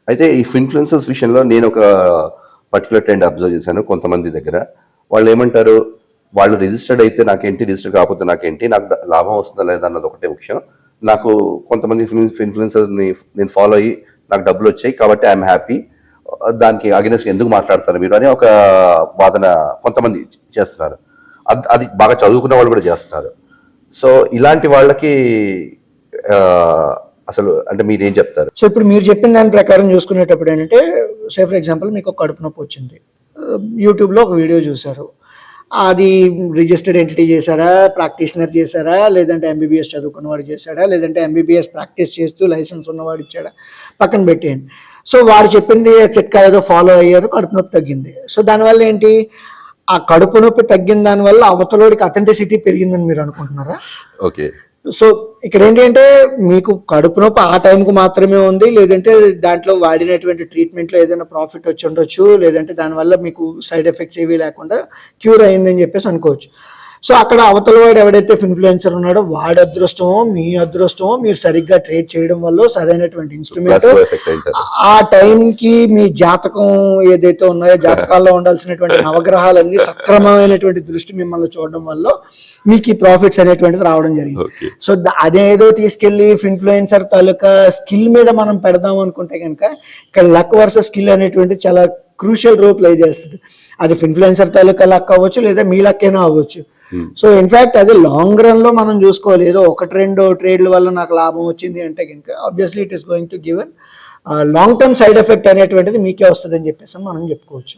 అయితే ఈ ఇన్‌ఫ్లుయెన్సర్స్ విషయంలో నేను ఒక పర్టిక్యులర్ ట్రెండ్ అబ్జర్వ్ చేశాను కొంతమంది దగ్గర. వాళ్ళు ఏమంటారు, వాళ్ళు రిజిస్టర్డ్ అయితే నాకేంటి, రిజిస్టర్ కాకపోతే నాకేంటి, నాకు లాభం వస్తుందా లేదా అన్నది ఒకటే ముఖ్యం. నాకు కొంతమంది ఇన్‌ఫ్లుయెన్సర్స్‌ని నేను ఫాలో అయ్యి నాకు డబ్బులొచ్చాయి కాబట్టి ఐయామ్ హ్యాపీ. దానికి అగైనెస్ట్‌గా ఎందుకు మాట్లాడతారు మీరు అని ఒక వాదన కొంతమంది చేస్తున్నారు. అది బాగా చదువుకున్న వాళ్ళు కూడా చేస్తున్నారు. సో ఇలాంటి వాళ్ళకి అసలు అంటే మీరేం చెప్తారు? సో ఇప్పుడు మీరు చెప్పిన దాని ప్రకారం చూసుకునేటప్పుడు ఏంటంటే, సే ఫర్ ఎగ్జాంపుల్ మీకు ఒక కడుపు నొప్పి వచ్చింది, యూట్యూబ్లో ఒక వీడియో చూసారు, అది రిజిస్టర్డ్ ఎంటిటీ చేశారా, ప్రాక్టీషనర్ చేశారా, లేదంటే ఎంబీబీఎస్ చదువుకున్నవాడు చేశాడా, లేదంటే ఎంబీబీఎస్ ప్రాక్టీస్ చేస్తూ లైసెన్స్ ఉన్నవాడు ఇచ్చాడా, పక్కన పెట్టేయండి. సో వాడు చెప్పింది చిట్కా ఏదో ఫాలో అయ్యారు, కడుపు నొప్పి తగ్గింది. సో దానివల్ల ఏంటి, ఆ కడుపు నొప్పి తగ్గిన దానివల్ల అవతలోడికి అథెంటిసిటీ పెరిగిందని మీరు అనుకుంటున్నారా? ఓకే. సో ఇక్కడ ఏంటంటే, మీకు కడుపు నొప్పి ఆ టైంకి మాత్రమే ఉంది, లేదంటే దాంట్లో వాడినటువంటి ట్రీట్మెంట్లో ఏదైనా ప్రాఫిట్ వచ్చి ఉండొచ్చు, లేదంటే దానివల్ల మీకు సైడ్ ఎఫెక్ట్స్ ఏవి లేకుండా క్యూర్ అయిందని చెప్పేసి అనుకోవచ్చు. సో అక్కడ అవతల వాడు ఎవడైతే ఇన్ఫ్లుయెన్సర్ ఉన్నాడో వాడి అదృష్టమో మీ అదృష్టమో, మీరు సరిగ్గా ట్రేడ్ చేయడం వల్ల సరైనటువంటి ఇన్స్ట్రుమెంట్ ఆ టైంకి మీ జాతకం ఏదైతే ఉన్నాయో, జాతకాల్లో ఉండాల్సినటువంటి నవగ్రహాలన్నీ సక్రమమైనటువంటి దృష్టి మిమ్మల్ని చూడడం వల్ల మీకు ఈ ప్రాఫిట్స్ అనేటువంటిది రావడం జరిగింది. సో అదేదో తీసుకెళ్లి ఇన్ఫ్లుయెన్సర్ తాలూకా స్కిల్ మీద మనం పెడదాం అనుకుంటే కనుక, ఇక్కడ లక్ వర్సెస్ స్కిల్ అనేటువంటి చాలా క్రూషియల్ రోల్ ప్లే చేస్తుంది. అది ఇన్ఫ్లుయెన్సర్ తాలూకా లక్ అవ్వచ్చు, లేదా మీ లక్కైనా అవ్వచ్చు. సో ఇన్ఫాక్ట్ అది లాంగ్ రన్ లో మనం చూసుకోవాలి. ఏదో ఒకటి రెండు ట్రేడ్ల వల్ల నాకు లాభం వచ్చింది అంటే కనుక obviously it is going to give an long term side effect అనేటువంటిది మీకే వస్తుంది అని చెప్పేసి మనం చెప్పుకోవచ్చు.